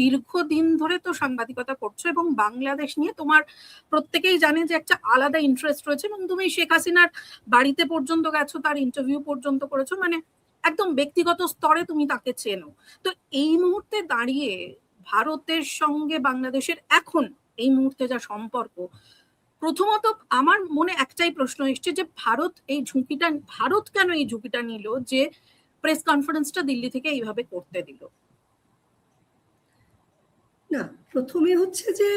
দীর্ঘদিন ধরে তো সাংবাদিকতা করছো এবং বাংলাদেশ নিয়ে তোমার প্রত্যেকেই জানে যে একটা আলাদা ইন্টারেস্ট রয়েছে, এবং তুমি শেখ হাসিনার বাড়িতে পর্যন্ত গেছো, তার ইন্টারভিউ পর্যন্ত করেছো, মানে একদম ব্যক্তিগত স্তরে তুমি তাকে চেনো। তো এই মুহূর্তে দাঁড়িয়ে ভারতের সঙ্গে বাংলাদেশের এখন এই মুহূর্তে যা সম্পর্ক, প্রথমত আমার মনে একটাই প্রশ্ন এসছে যে ভারত কেন এই ঝুঁকিটা নিল যে প্রেস কনফারেন্সটা দিল্লি থেকে এইভাবে করতে দিল? না, প্রথমে হচ্ছে যে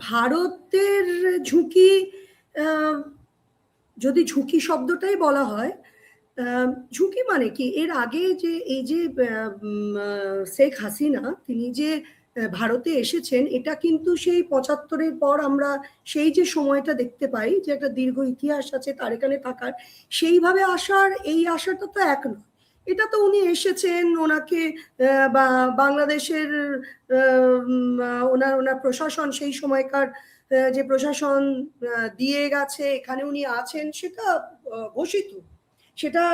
ভারতের ঝুঁকি, যদি ঝুঁকি শব্দটাই বলা হয়, ঝুঁকি মানে কি, এর আগে যে এই যে শেখ হাসিনা তিনি যে ভারতে এসেছেন, এটা কিন্তু সেই ৭৫-এর পর আমরা সেই যে সময়টা দেখতে পাই যে একটা দীর্ঘ ইতিহাস আছে তার এখানে থাকার, সেইভাবে আসার এই আশাটা তো এক নয়। এটা তো উনি এসেছেন, ওনাকে বা বাংলাদেশের ওনার প্রশাসন, সেই সময়কার যে প্রশাসন দিয়ে গেছে, এখানে উনি আছেন সেটা ঘোষিত। সেটা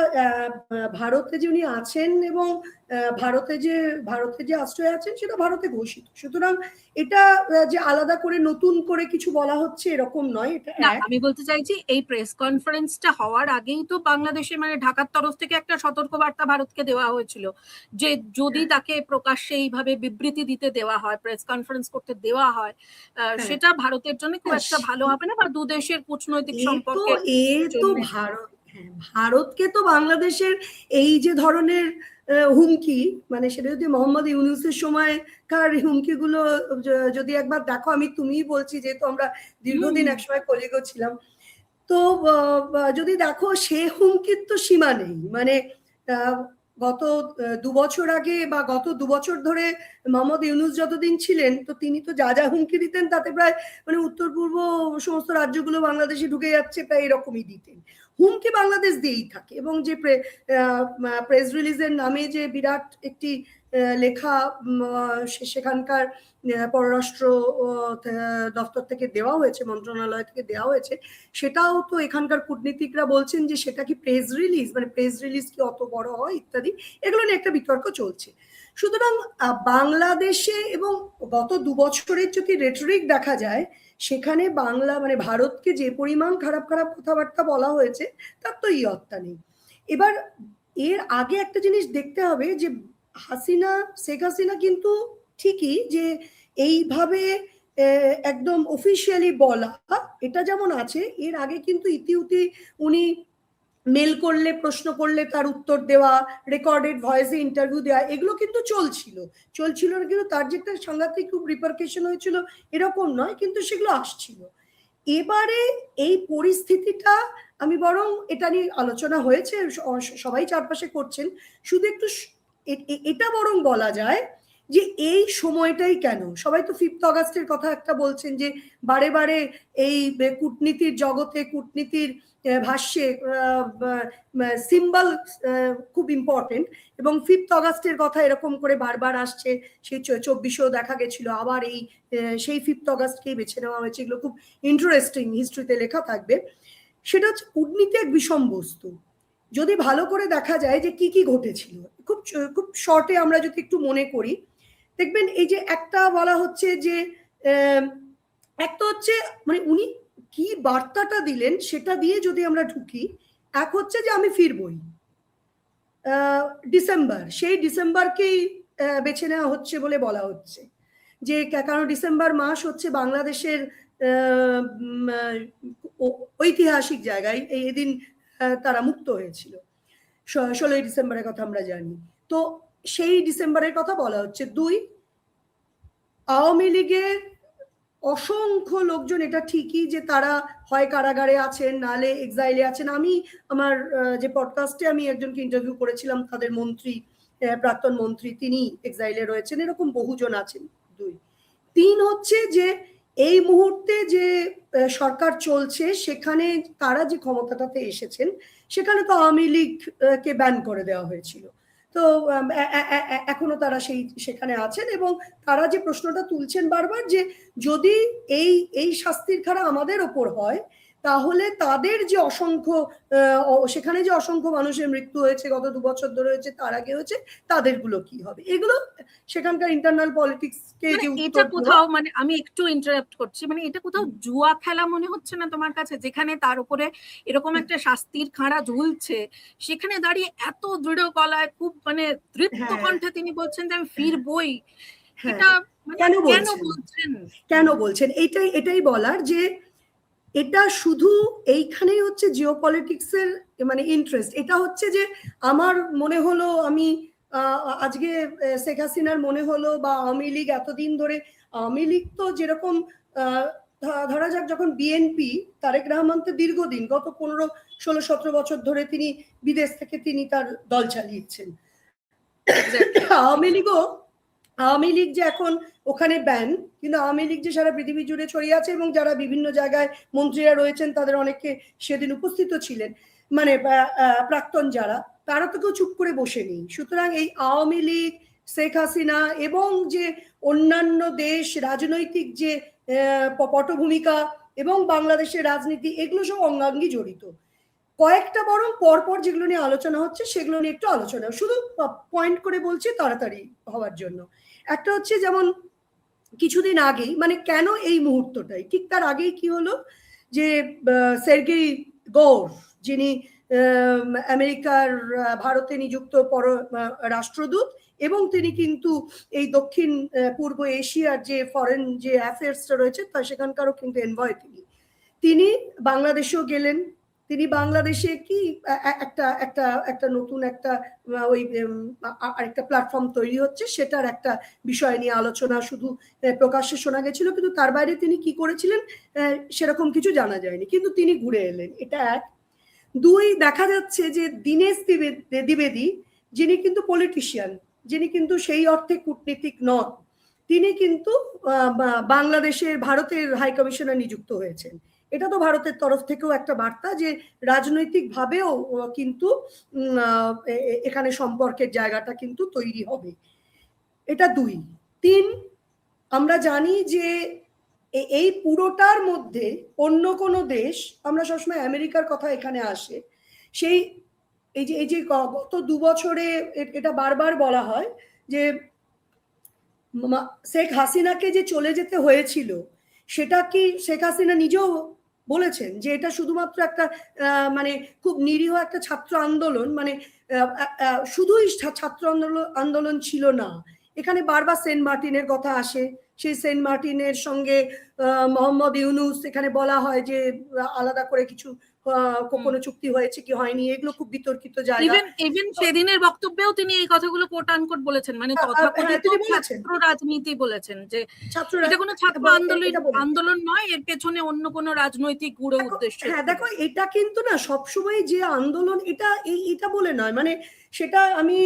ভারতে যে উনি আছেন এবং ভারতে যে আশ্রয় আছেন সেটা ভারতে ঘোষিত। সুতরাং এটা যে আলাদা করে নতুন করে কিছু বলা হচ্ছে এরকম নয়। এটা আমি বলতে চাইছি এই প্রেস কনফারেন্সটা হওয়ার আগেই তো বাংলাদেশে মানে ঢাকার তরফ থেকে একটা সতর্কবার্তা ভারতকে দেওয়া হয়েছিল যে যদি তাকে প্রকাশ্যে এইভাবে বিবৃতি দিতে দেওয়া হয়, প্রেস কনফারেন্স করতে দেওয়া হয়, সেটা ভারতের জন্য খুব একটা ভালো হবে না, বা দুদেশের কূটনৈতিক সম্পর্কে। ভারতকে তো বাংলাদেশের এই যে ধরনের হুমকি, মানে সেটা যদি মোহাম্মদ ইউনূসের সময়কার হুমকিগুলো যদি একবার দেখো, তুমিই বলছি যেহেতু আমরা দীর্ঘদিন একসময় কলিগও ছিলাম, তো যদি দেখো সে হুমকির তো সীমা নেই। মানে গত ২ বছর আগে বা গত ২ বছর ধরে মোহাম্মদ ইউনূস যতদিন ছিলেন, তো তিনি তো যা হুমকি দিতেন তাতে প্রায় মানে উত্তর পূর্ব সমস্ত রাজ্যগুলো বাংলাদেশে ঢুকে যাচ্ছে প্রায় এরকমই দিতেন। হুমকি বাংলাদেশ দিয়েই থাকে, এবং যে প্রেস রিলিজের নামে যে বিরাট একটি লেখা সেখানকার পররাষ্ট্র দপ্তর থেকে দেওয়া হয়েছে, মন্ত্রণালয় থেকে দেওয়া হয়েছে, সেটাও তো এখানকার কূটনীতিকরা বলছেন যে সেটা কি প্রেস রিলিজ, মানে প্রেস রিলিজ কি অত বড় হয় ইত্যাদি, এগুলো নিয়ে একটা বিতর্ক চলছে। সুতরাং বাংলাদেশে এবং গত ২ বছরের যদি রেটরিক দেখা যায়, সেখানে মানে ভারতকে যে পরিমাণ খারাপ কথাবার্তা বলা হয়েছে তার তো ইয়ত্তা নেই। এবার এর আগে একটা জিনিস দেখতে হবে যে শেখ হাসিনা কিন্তু ঠিকই যে এইভাবে একদম অফিসিয়ালি বলা এটা যেমন আছে, এর আগে কিন্তু ইতিউতি উনি মেল করলে, প্রশ্ন করলে তার উত্তর দেওয়া, রেকর্ডেড ভয়েসে ইন্টারভিউ দেওয়া, এগুলো কিন্তু চলছিল। কিন্তু তার যে একটা সাংঘাতিক খুব রিপারকেশন হয়েছিল এরকম নয়, কিন্তু সেগুলো আসছিল। এবারে এই পরিস্থিতিটা, আমি বরং এটা নিয়ে আলোচনা হয়েছে, সবাই চারপাশে করছেন, শুধু একটু এটা বরং বলা যায় যে এই সময়টাই কেন সবাই তো 5th অগাস্টের কথা একটা বলছেন, যে বারে বারে এই কূটনীতির জগতে, কূটনীতির ভাষ্যে সিম্বল খুব ইম্পর্টেন্ট, এবং 5th অগাস্টের কথা এরকম করে বারবার আসছে। সেই 24-এও দেখা গেছিল, আবার এই সেই 5th অগাস্টকেই বেছে নেওয়া হয়েছে। এগুলো খুব ইন্টারেস্টিং, হিস্ট্রিতে লেখা থাকবে। সেটা হচ্ছে কূটনীতি এক বিষম বস্তু। যদি ভালো করে দেখা যায় যে কি ঘটেছিল, খুব শর্টে আমরা যদি একটু মনে করি, দেখবেন এই যে একটা বলা হচ্ছে যে একটা হচ্ছে মানে উনি কি বার্তাটা দিলেন সেটা দিয়ে যদি আমরা ঢুকি, এক হচ্ছে যে আমি ফিরবই, ডিসেম্বর, সেই ডিসেম্বরকেই বেছে নেওয়া হচ্ছে বলে বলা হচ্ছে, যে কারণ ডিসেম্বর মাস হচ্ছে বাংলাদেশের ঐতিহাসিক জায়গায় এদিন তারা মুক্ত হয়েছিল। 16ই ডিসেম্বরের কথা আমরা জানি। তো সেই ডিসেম্বরের কথা বলা হচ্ছে। 2, আওয়ামী লীগের অসংখ্য লোকজন, এটা ঠিকই যে তারা হয় কারাগারে আছেন, নালে এক্সাইলে আছেন। আমি আমার যে পডকাস্টে আমি একজনকে ইন্টারভিউ করেছিলাম, তাদের মন্ত্রী, প্রাক্তন মন্ত্রী, তিনি এক্সাইলে রয়েছেন, এরকম বহুজন আছেন। 2, 3 হচ্ছে যে এই মুহূর্তে যে সরকার চলছে সেখানে তারা যে ক্ষমতাটাতে এসেছেন, সেখানে তো আওয়ামী লীগকে ব্যান করে দেওয়া হয়েছিল। তো এখনো তারা সেখানে আছেন, এবং তারা যে প্রশ্নটা তুলছেন বারবার, যে যদি এই শাস্তির খাড়া আমাদের ওপর হয়, তাহলে তাদের যে অসংখ্য সেখানে যে অসংখ্য মানুষের মৃত্যু হয়েছে গত 2 বছর ধরে হয়েছে, তার আগে হয়েছে, তাদেরগুলো কি হবে? এগুলো সেখানকার ইন্টারনাল পলিটিক্স কে যে এটা কোথাও মানে আমি একটু ইন্টারাপ্ট করছি, মানে এটা কোথাও জুয়া খেলা মনে হচ্ছে না তোমার কাছে? যেখানে তার উপরে এরকম একটা শাস্তির খাঁড়া ঝুলছে, সেখানে দাঁড়িয়ে এত দৃঢ় গলায় খুব মানে তৃপ্ত কণ্ঠে তিনি বলছেন যে আমি ফিরবই। এটা মানে কেন বলছেন? এটাই বলার যে এটা শুধু এইখানেই হচ্ছে জিওপলিটিক্সের মানে ইন্টারেস্ট। এটা হচ্ছে যে আমার মনে হলো আমি আজকে শেখ হাসিনার মনে হলো, বা আওয়ামী লীগ এতদিন ধরে, আওয়ামী লীগ তো যেরকম ধরা যাক যখন বিএনপি, তারেক রহমান তো দীর্ঘদিন গত 15, 16, 17 বছর ধরে তিনি বিদেশ থেকে তিনি তার দল চালিয়েছেন। আওয়ামী লীগ যে এখন ওখানে ব্যান, কিন্তু আওয়ামী লীগ যে সারা পৃথিবী জুড়ে ছড়িয়ে আছে এবং যারা বিভিন্ন জায়গায় মন্ত্রীরা রয়েছেন তাদের অনেকে সেদিন উপস্থিত ছিলেন, মানে প্রাক্তন যারা, তারা তো কেউ চুপ করে বসেনি। সুতরাং এই আওয়ামী লীগ, শেখ হাসিনা এবং যে অন্যান্য দেশ রাজনৈতিক যে পটভূমিকা এবং বাংলাদেশের রাজনীতি, এগুলো সব অঙ্গাঙ্গি জড়িত। কয়েকটা বরং পরপর যেগুলো নিয়ে আলোচনা হচ্ছে সেগুলো নিয়ে একটু আলোচনা, শুধু পয়েন্ট করে বলছি তাড়াতাড়ি হওয়ার জন্য। একটা হচ্ছে যেমন কিছুদিন আগেই, মানে কেন এই মুহূর্তটাই, ঠিক তার আগেই কি হলো যে সের্গেই গৌর, যিনি আমেরিকার ভারতে নিযুক্ত রাষ্ট্রদূত, এবং তিনি কিন্তু এই দক্ষিণ পূর্ব এশিয়ার যে ফরেন যে অ্যাফেয়ার্সটা রয়েছে তা সেখানকারও কিন্তু এনভয় তিনি বাংলাদেশেও গেলেন। তিনি বাংলাদেশে কি একটা নতুন একটা ওই আরেকটা প্ল্যাটফর্ম তৈরি হচ্ছে, সেটার একটা বিষয় নিয়ে আলোচনা শুধু প্রকাশ্যে শোনা গেছিল, কিন্তু তার বাইরে তিনি কি করেছিলেন সেরকম কিছু জানা যায়নি, কিন্তু তিনি ঘুরে এলেন। এটা এক। দুই, দেখা যাচ্ছে যে দীনেশ দ্বিবেদী, যিনি কিন্তু পলিটিশিয়ান, যিনি কিন্তু সেই অর্থে কূটনীতিক নন, তিনি কিন্তু বাংলাদেশের ভারতের হাই কমিশনার নিযুক্ত হয়েছেন। এটা তো ভারতের তরফ থেকেও একটা বার্তা যে রাজনৈতিক ভাবেও কিন্তু এখানে সম্পর্কের জায়গাটা কিন্তু তৈরি হবে। এটা দুই। তিন, আমরা জানি যে এই পুরোটার মধ্যে অন্য কোনো দেশ, আমরা সবসময় আমেরিকার কথা এখানে আসে, সেই এই যে গত 2 বছরে এটা বারবার বলা হয় যে শেখ হাসিনাকে যে চলে যেতে হয়েছিল, সেটা কি শেখ হাসিনা নিজেও বলেছেন যে এটা শুধুমাত্র একটা মানে খুব নিরীহ একটা ছাত্র আন্দোলন, মানে শুধুই ছাত্র আন্দোলন ছিল না। এখানে বারবার সেন্ট মার্টিনের কথা আসে, সেই সেন্ট মার্টিনের সঙ্গে মোহাম্মদ ইউনুস, এখানে বলা হয় যে আলাদা করে কিছু কোনো চুক্তি হয়েছে কি হয়নি, এগুলো খুব বিতর্কিত জায়গা। ইভেন সেদিনের বক্তব্যেও তিনি এই কথাগুলো কোট আনকোট বলেছেন, মানে তথাকথিত ছাত্র রাজনীতি বলেছেন, যে এটা কোনো ছাত্র আন্দোলন নয়, এর পেছনে অন্য কোনো রাজনৈতিক গূঢ় উদ্দেশ্য। হ্যাঁ, দেখো এটা কিন্তু না সবসময় যে আন্দোলন এটা বলে নয়, মানে সেটা আমি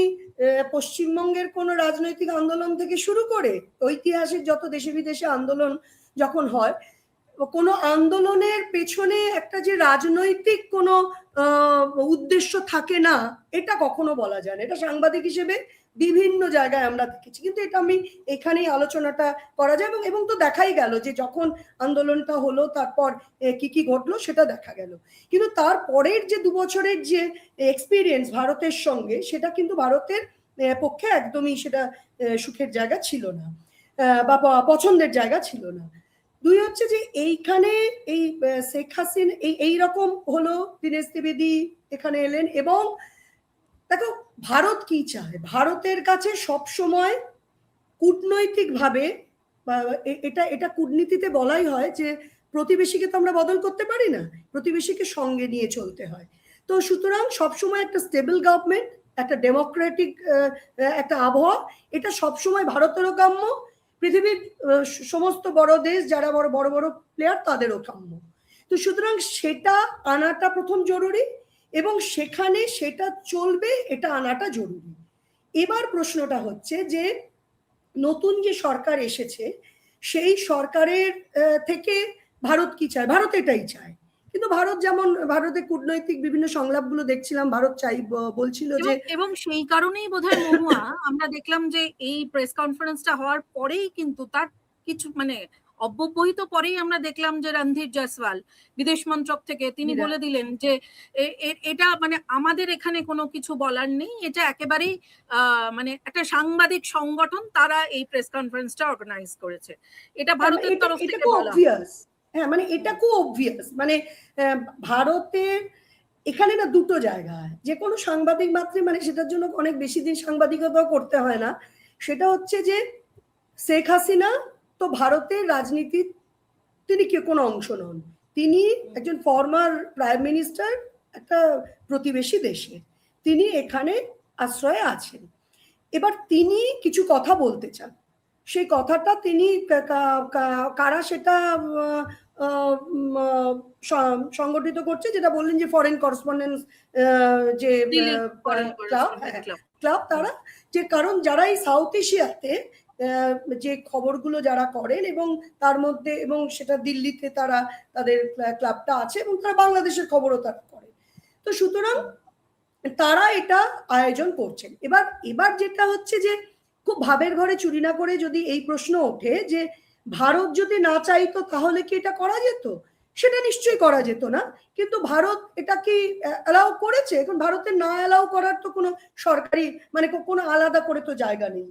পশ্চিমবঙ্গের কোনো রাজনৈতিক আন্দোলন থেকে শুরু করে ঐতিহাসিক যত দেশে বিদেশে আন্দোলন যখন হয়, কোনো আন্দোলনের পেছনে একটা যে রাজনৈতিক কোনো উদ্দেশ্য থাকে না, এটা কখনো বলা যায় না। এটা সাংবাদিক হিসেবে বিভিন্ন জায়গায় আমরা দেখেছি, কিন্তু এটা আমি এখানেই আলোচনাটা করা যায়, এবং তো দেখাই গেল যে যখন আন্দোলনটা হলো তারপর কি কি ঘটলো সেটা দেখা গেল। কিন্তু তারপরের যে 2 বছরের যে এক্সপিরিয়েন্স ভারতের সঙ্গে, সেটা কিন্তু ভারতের পক্ষে একদমই সেটা সুখের জায়গা ছিল না, বা পছন্দের জায়গা ছিল না। দুই হচ্ছে যে এইখানে এই শেখ হাসিনা এইরকম হলো, দীনেশ দ্বিবেদী এখানে এলেন, এবং দেখো ভারত কি চায়, ভারতের কাছে সব সময় কূটনৈতিক ভাবে, এটা কূটনীতিতে বলাই হয় যে প্রতিবেশীকে তো আমরা বদল করতে পারি না, প্রতিবেশীকে সঙ্গে নিয়ে চলতে হয়। তো সুতরাং সবসময় একটা স্টেবল গভর্নমেন্ট, একটা ডেমোক্রেটিক একটা আবহাওয়া, এটা সবসময় ভারতেরও কাম্য, পৃথিবীর সমস্ত বড় দেশ যারা বড় বড় প্লেয়ার তাদেরও কাম্য। তো সুতরাং সেটা আনাটা প্রথম জরুরি, এবং সেখানে সেটা চলবে, এটা আনাটা জরুরি। এবার প্রশ্নটা হচ্ছে যে নতুন যে সরকার এসেছে, সেই সরকারের থেকে ভারত কি চায়? ভারত এটাই চায়, কিন্তু ভারত যেমন ভারতের কূটনৈতিক বিভিন্ন সংলাপগুলো দেখছিলাম, ভারত চাই বলছিল যে, এবং সেই কারণেই বোধহয় মহুয়া আমরা দেখলাম যে এই প্রেস কনফারেন্সটা হওয়ার পরেই কিন্তু তার কিছু মানে অব্যবহিত পরেই আমরা দেখলাম যে রণধীর জয়সওয়াল বিদেশ মন্ত্রক থেকে তিনি বলে দিলেন যে এটা মানে আমাদের এখানে কোনো কিছু বলার নেই, এটা একেবারেই মানে একটা সাংবাদিক সংগঠন, তারা এই প্রেস কনফারেন্সটা অর্গানাইজ করেছে, এটা ভারতের তরফ থেকে বলা। হ্যাঁ মানে এটা খুব অবভিয়াস, মানে ভারতের এখানে না দুটো জায়গা, যে কোনো সাংবাদিক মাত্রে মানে সেটার জন্য অনেক বেশি দিন সাংবাদিকতা করতে হয় না। সেটা হচ্ছে যে শেখ হাসিনা তো ভারতের রাজনীতির তিনি কে কোনো অংশ নন, তিনি একজন ফর্মার প্রাইম মিনিস্টার একটা প্রতিবেশী দেশে, তিনি এখানে আশ্রয়ে আছেন। এবার তিনি কিছু কথা বলতে চান, সেই কথাটা তিনি কারা সেটা সংগঠিত করছে, যেটা বললেন যে ফরেন করেসপন্ডেন্স যে ক্লাব, তারা যে কারণ যারা এই সাউথ এশিয়াতে যে খবরগুলো যারা করেন এবং তার মধ্যে এবং সেটা দিল্লিতে তারা তাদের ক্লাবটা আছে এবং তারা বাংলাদেশের খবরও তারা করে, তো সুতরাং তারা এটা আয়োজন করছেন। এবার যেটা হচ্ছে যে খুব ভাবের ঘরে চুরি না করে যদি এই প্রশ্ন ওঠে যে ভারত যদি না চাইতো তাহলে কি এটা করা যেত, সেটা নিশ্চয়ই করা যেত না, কিন্তু ভারত এটা কি অ্যালাউ করেছে? এখন ভারতের না অ্যালাউ করার তো কোনো সরকারি মানে কোনো আলাদা করে তো জায়গা নেই।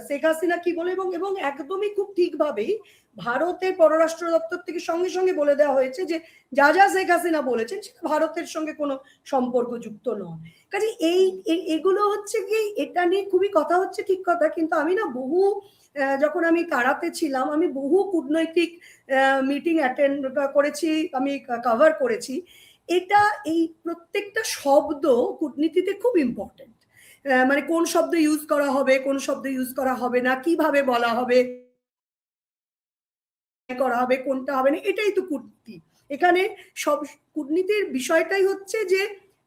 শেখ হাসিনা কি বলে এবং একদমই খুব ঠিকভাবেই ভারতের পররাষ্ট্র দপ্তর থেকে সঙ্গে সঙ্গে বলে দেওয়া হয়েছে যে যা যা শেখ হাসিনা বলেছেন সেটা ভারতের সঙ্গে কোনো সম্পর্কযুক্ত নয়। কাজে এগুলো হচ্ছে কি এটা নিয়ে খুবই কথা হচ্ছে, ঠিক কথা, কিন্তু আমি না বহু যখন আমি তাড়াতে ছিলাম আমি বহু কূটনৈতিক মিটিং অ্যাটেন্ড করেছি, আমি কভার করেছি। এটা এই প্রত্যেকটা শব্দ কূটনীতিতে খুব ইম্পর্টেন্ট, মানে কোন শব্দ ইউজ করা হবে, কোন শব্দ ইউজ করা হবে না, কিভাবে বলা হবে কোনটা হবে না, এটাই তো কূটনীতি। এখানে সব কূটনীতির বিষয়টাই হচ্ছে যে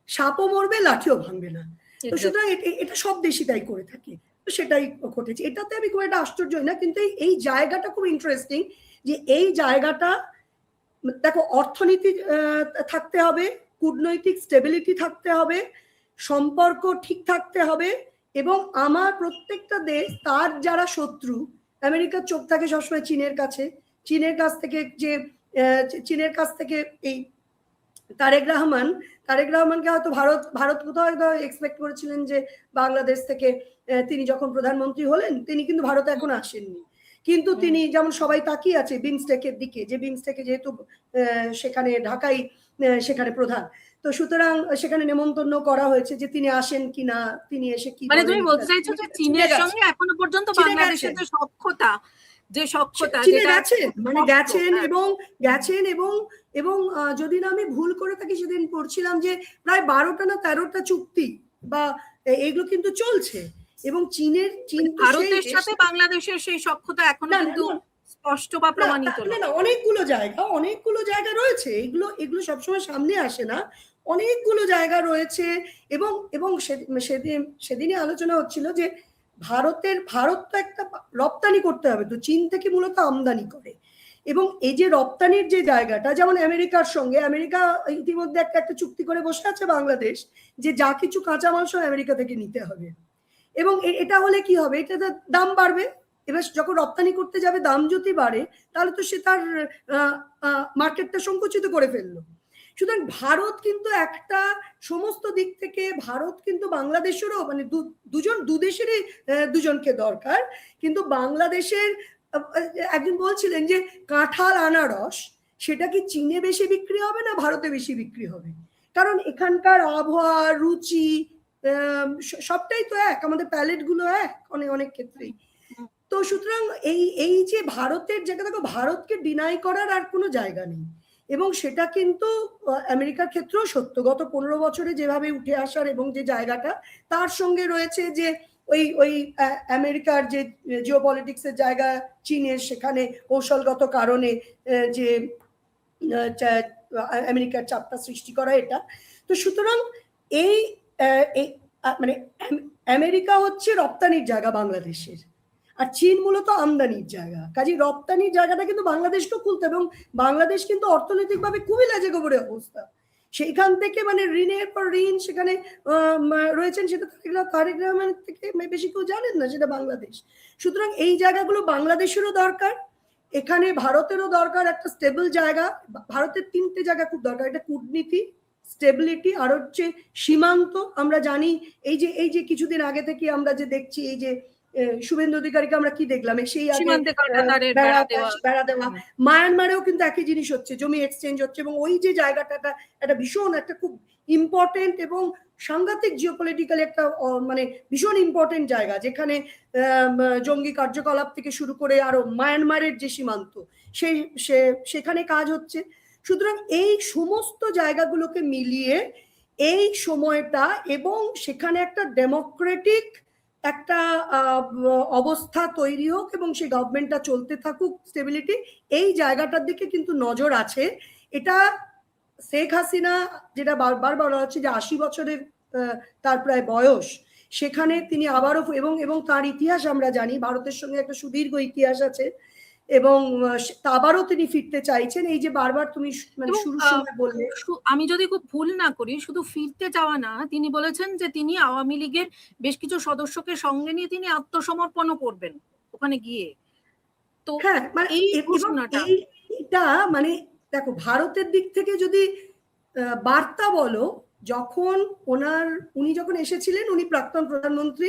সাপও মরবে লাঠিও ভাঙবে না, তো সুতরাং এটা সব দেশই তাই করে থাকে, তো সেটাই ঘটেছে। এটাতে আমি খুব একটা আশ্চর্য না, কিন্তু এই জায়গাটা খুব ইন্টারেস্টিং যে এই জায়গাটা দেখো অর্থনীতি থাকতে হবে, কূটনৈতিক স্টেবিলিটি থাকতে হবে, সম্পর্ক ঠিক থাকতে হবে, এবং আমার প্রত্যেকটা দেশ তার যারা শত্রু, আমেরিকার চোখ থাকে সবসময় চীনের কাছে, চীনের কাছ থেকে এই তারেক রহমানকে হয়তো ভারত কোথাও হয়তো এক্সপেক্ট করেছিলেন যে বাংলাদেশ থেকে তিনি যখন প্রধানমন্ত্রী হলেন তিনি কিন্তু ভারতে এখন আসেননি, কিন্তু তিনি যেমন সবাই তাকিয়ে আছে বিমস্টেকের দিকে, যে বিমস্টেকে যেহেতু সেখানে ঢাকাই সেখানে প্রধান, তো সুতরাং সেখানে নেমন্তন্ন করা হয়েছে যে তিনি আসেন কিনা, তিনি এসে কি মানে তুমি বলতে চাইছো যে চীনের সঙ্গে এখনো পর্যন্ত বাংলাদেশের যে সখ্যতা মানে গেছেন এবং যদি না আমি ভুল করে থাকি সেদিন পড়ছিলাম যে প্রায় 12টা না 13টা চুক্তি বা এগুলো কিন্তু চলছে, এবং চীন ভারতের সাথে বাংলাদেশের সেই সখ্যতা এখনো কিন্তু স্পষ্ট বা প্রমাণিত না। অনেকগুলো জায়গা রয়েছে, এগুলো সবসময় সামনে আসে না, অনেকগুলো জায়গা রয়েছে, এবং সেদিনই আলোচনা হচ্ছিল যে ভারত তো একটা রপ্তানি করতে হবে, তো চীন থেকে মূলত আমদানি করে, এবং এই যে রপ্তানির যে জায়গাটা, যেমন আমেরিকার সঙ্গে আমেরিকা ইতিমধ্যে একটা চুক্তি করে বসে আছে বাংলাদেশ যে যা কিছু কাঁচামাল সব আমেরিকা থেকে নিতে হবে, এবং এটা হলে কি হবে, এটাতে দাম বাড়বে, এবার যখন রপ্তানি করতে যাবে দাম যদি বাড়ে তাহলে তো সে তার মার্কেটটা সংকুচিত করে ফেললো। সুতরাং ভারত কিন্তু একটা সমস্ত দিক থেকে ভারত কিন্তু বাংলাদেশেরও মানে দু দেশেরই দুজনকে দরকার, কিন্তু বাংলাদেশের একজন বলছিলেন যে কাঁঠাল আনারস সেটা কি চীনে বেশি বিক্রি হবে না ভারতে বেশি বিক্রি হবে, কারণ এখানকার আবহাওয়া রুচি সবটাই তো এক, আমাদের প্যালেট গুলো এক অনেক ক্ষেত্রেই, তো সুতরাং এই যে ভারতের জায়গা, দেখো ভারতকে ডিনাই করার আর কোনো জায়গা নেই, এবং সেটা কিন্তু আমেরিকার ক্ষেত্রেও সত্য, গত 15 বছরে যেভাবে উঠে আসার এবং যে জায়গাটা তার সঙ্গে রয়েছে যে ওই আমেরিকার যে জিওপলিটিক্সের জায়গা চীনের, সেখানে কৌশলগত কারণে যে আমেরিকার চাপটা সৃষ্টি করা এটা, তো সুতরাং এই মানে আমেরিকা হচ্ছে রপ্তানির জায়গা বাংলাদেশের, আর চীন মূলত আমদানির জায়গা, কাজে রপ্তানির জায়গাটা কিন্তু বাংলাদেশকেও খুলতে, এবং বাংলাদেশ কিন্তু অর্থনৈতিকভাবে খুবই লাজে গোবরে অবস্থা, সেইখান থেকে মানে ঋণের পর ঋণ সেখানে রয়েছেন, সেটা তারেক রহমান থেকে বেশি কেউ জানেন না, সেটা বাংলাদেশ। সুতরাং এই জায়গাগুলো বাংলাদেশেরও দরকার, এখানে ভারতেরও দরকার একটা স্টেবল জায়গা। ভারতের 3টে জায়গা খুব দরকার, এটা কূটনীতি, স্টেবিলিটি, আর হচ্ছে সীমান্ত। আমরা জানি এই যে কিছুদিন আগে থেকে আমরা যে দেখছি, এই যে শুভেন্দু অধিকারীকে আমরা কি দেখলাম, সেই আগে সীমান্তে কাঁটাতারের বেড়া দেওয়া। বেড়া দেওয়া। মায়ানমারেও কিন্তু একই জিনিস হচ্ছে, জমি এক্সচেঞ্জ হচ্ছে, এবং ওই যে জায়গাটা একটা ভীষণ একটা খুব ইম্পর্টেন্ট এবং সাংঘাতিক জিওপলিটিক্যাল একটা মানে ভীষণ ইম্পর্টেন্ট জায়গা, যেখানে জঙ্গি কার্যকলাপ থেকে শুরু করে আরো মায়ানমারের যে সীমান্ত সেখানে কাজ হচ্ছে। সুতরাং এই সমস্ত জায়গাগুলোকে মিলিয়ে এই সময়টা, এবং সেখানে একটা ডেমোক্রেটিক একটা অবস্থা তৈরি হোক এবং সেই গভর্নমেন্টটা চলতে থাকুক, স্টেবিলিটি, এই জায়গাটার দিকে কিন্তু নজর আছে। এটা শেখ হাসিনা, যেটা বারবার বলা হচ্ছে যে 80 বছরের তার প্রায় বয়স, সেখানে তিনি আবারও এবং তার ইতিহাস আমরা জানি, ভারতের সঙ্গে একটা সুদীর্ঘ ইতিহাস আছে, এবং আবারও তিনি ফিরতে চাইছেন। এই যে বারবার তুমি মানে শুরুর সময় বললে, আমি যদি খুব ভুল না করি, শুধু ফিরতে চাওয়া না, তিনি বলেছেন যে তিনি আওয়ামী লীগের বেশ কিছু সদস্যকে সঙ্গে নিয়ে তিনি আত্মসমর্পণও করবেন ওখানে গিয়ে। তো হ্যাঁ, মানে এটা মানে দেখো, ভারতের দিক থেকে যদি বার্তা বলো, উনি যখন এসেছিলেন, উনি প্রাক্তন প্রধানমন্ত্রী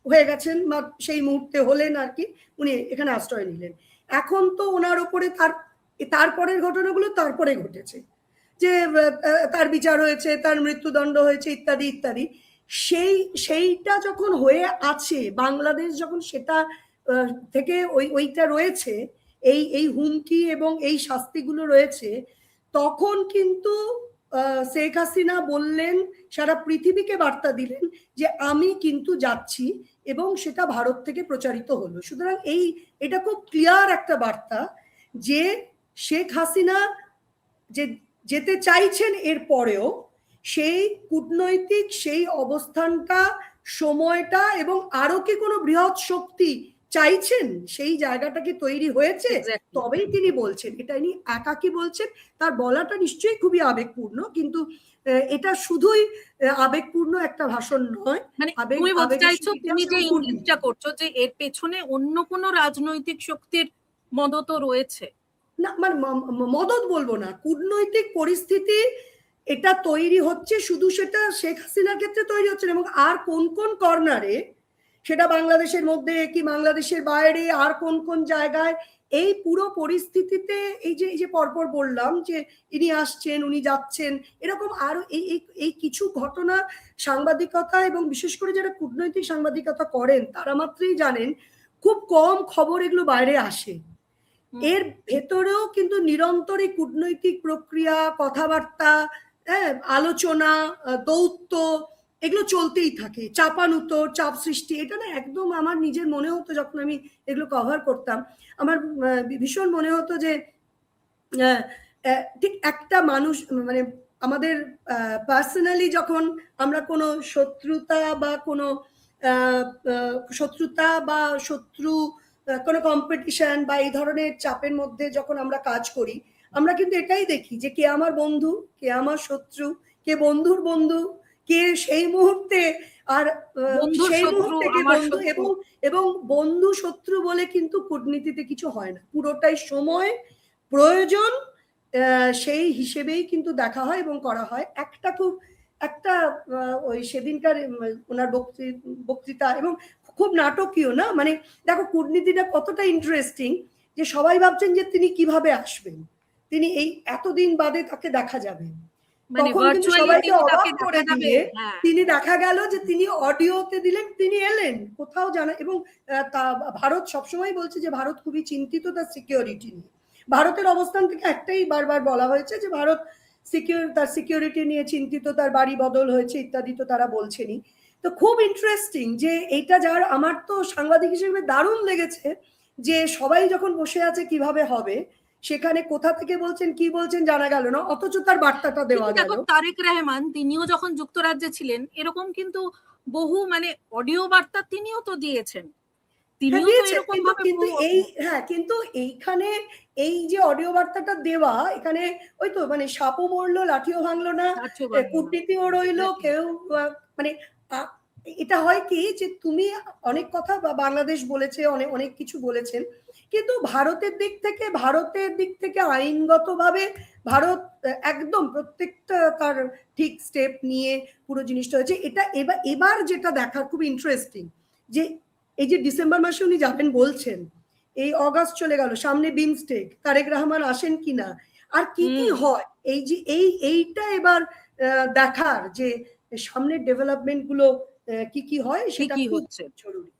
হয়ে গেছেন বা সেই মুহূর্তে হলেন আর কি, উনি এখানে আশ্রয় নিলেন। এখন তো ওনার ওপরে তারপরের ঘটনাগুলো তারপরে ঘটেছে, যে তার বিচার হয়েছে, তার মৃত্যুদণ্ড হয়েছে, ইত্যাদি ইত্যাদি। সেইটা যখন হয়ে আছে, বাংলাদেশ যখন সেটা থেকে ওইটা রয়েছে, এই হুমকি এবং এই শাস্তিগুলো রয়েছে, তখন কিন্তু শেখ হাসিনা বললেন, সারা পৃথিবীকে বার্তা দিলেন যে আমি কিন্তু যাচ্ছি, এবং সেটা ভারত থেকে প্রচারিত হলো। সুতরাং এটা খুব ক্লিয়ার একটা বার্তা যে শেখ হাসিনা যে যেতে চাইছেন এর পরেও, সেই কূটনৈতিক সেই অবস্থানটা, সময়টা, এবং আরো কি কোনো বৃহৎ শক্তি চাইছেন, সেই জায়গাটা কি তৈরি হয়েছে, তবেই তিনি বলছেন। এটা ইনি একাকি বলছেন, তার বলাটা নিশ্চয়ই খুবই আবেগপূর্ণ, কিন্তু এটা শুধুই আবেগপূর্ণ একটা ভাষণ নয়। মানে তুমি বলতে চাইছো, তুমি যে ইঙ্গিতটা করছো, যে এর পেছনে অন্য কোনো রাজনৈতিক শক্তির মদতও রয়েছে? না, মানে মদত বলবো না, কূটনৈতিক পরিস্থিতি এটা তৈরি হচ্ছে, শুধু সেটা শেখ হাসিনার ক্ষেত্রে তৈরি হচ্ছে, এবং আর কোন কোন কর্নারে, সেটা বাংলাদেশের মধ্যে কি বাংলাদেশের বাইরে, আর কোন কোন জায়গায়, এই পুরো পরিস্থিতিতে এই যে পরপর বললাম যে ইনি আসছেন, উনি যাচ্ছেন, এরকম আরো এই কিছু ঘটনা, সাংবাদিকতা এবং বিশেষ করে যারা কূটনৈতিক সাংবাদিকতা করেন তারা মাত্রই জানেন, খুব কম খবর এগুলো বাইরে আসে। এর ভেতরেও কিন্তু নিরন্তর এই কূটনৈতিক প্রক্রিয়া, কথাবার্তা, আলোচনা, দৌত্য, এগুলো চলতেই থাকে, চাপানুতোর, চাপ সৃষ্টি। এটা না একদম আমার নিজের মনে হতো, যখন আমি এগুলো কভার করতাম, আমার ভীষণ মনে হতো যে ঠিক একটা মানুষ, মানে আমাদের পার্সোনালি যখন আমরা কোনো শত্রুতা বা শত্রু কোনো কম্পিটিশন বা এই ধরনের চাপের মধ্যে যখন আমরা কাজ করি, আমরা কিন্তু এটাই দেখি যে কে আমার বন্ধু, কে আমার শত্রু, কে বন্ধুর বন্ধু, কে সেই মুহূর্তে, আর সেই মুহূর্তে কে বন্ধু, এবং বন্ধু শত্রু বলে কিন্তু কূটনীতিতে কিছু হয় না, পুরোটাই সময় প্রয়োজন, সেই হিসেবেই কিন্তু দেখা হয় এবং করা হয়। একটা ওই সেদিনকার ওনার বক্তৃতা, এবং খুব নাটকীয় না, মানে দেখো কূটনীতিটা কতটা ইন্টারেস্টিং, যে সবাই ভাবছেন যে তিনি কিভাবে আসবেন, তিনি এই এতদিন বাদে তাকে দেখা যাবে, তখন কিন্তু সবাইকে অবাক করে দিয়ে তিনি দেখা গেল যে তিনি অডিওতে দিলেন, তিনি এলেন, কোথাও জানা। এবং ভারত সবসময় বলছে যে ভারত খুবই চিন্তিত তার সিকিউরিটি নিয়ে। ভারতের অবস্থান থেকে একটাই বারবার বলা হয়েছে যে ভারত তার সিকিউরিটি নিয়ে চিন্তিত, তার বাড়ি বদল হয়েছে ইত্যাদি, তো তারা বলছেনই। তো খুব ইন্টারেস্টিং যে এইটা, যার আমার তো সাংবাদিক হিসেবে দারুণ লেগেছে, যে সবাই যখন বসে আছে কিভাবে হবে, সেখানে কোথা থেকে বলছেন, কি বলছেন জানা গেল না, অথচ তার বার্তাটা দেওয়া গেল। তারেক রহমান, তিনিও যখন যুক্তরাজ্যে ছিলেন, এরকম কিন্তু বহু মানে অডিও বার্তা তিনিও তো দিয়েছেন। কিন্তু এইখানে এই যে অডিও বার্তাটা দেওয়া, এখানে ওই তো মানে সাপও মরলো, লাঠিও ভাঙলো না, কূটনীতিও রইলো, কেউ মানে এটা হয় কি, যে তুমি অনেক কথা বাংলাদেশ বলেছে, অনেক কিছু বলেছেন, কিন্তু ভারতের দিক থেকে আইনগতভাবে ভারত একদম প্রত্যেকটা তার ঠিক স্টেপ নিয়ে পুরো জিনিসটা হয়েছে। এটা এবার যেটা দেখার খুব ইন্টারেস্টিং, যে এই যে ডিসেম্বর মাসে উনি যাবেন বলছেন, এই অগাস্ট চলে গেল, সামনে বিমস্টেক, তারেক রহমান আসেন কিনা, আর কি কি হয়, এই যে এইটা এবার দেখার যে সামনের ডেভেলপমেন্ট গুলো কি কি হয়, সেটা খুব জরুরি।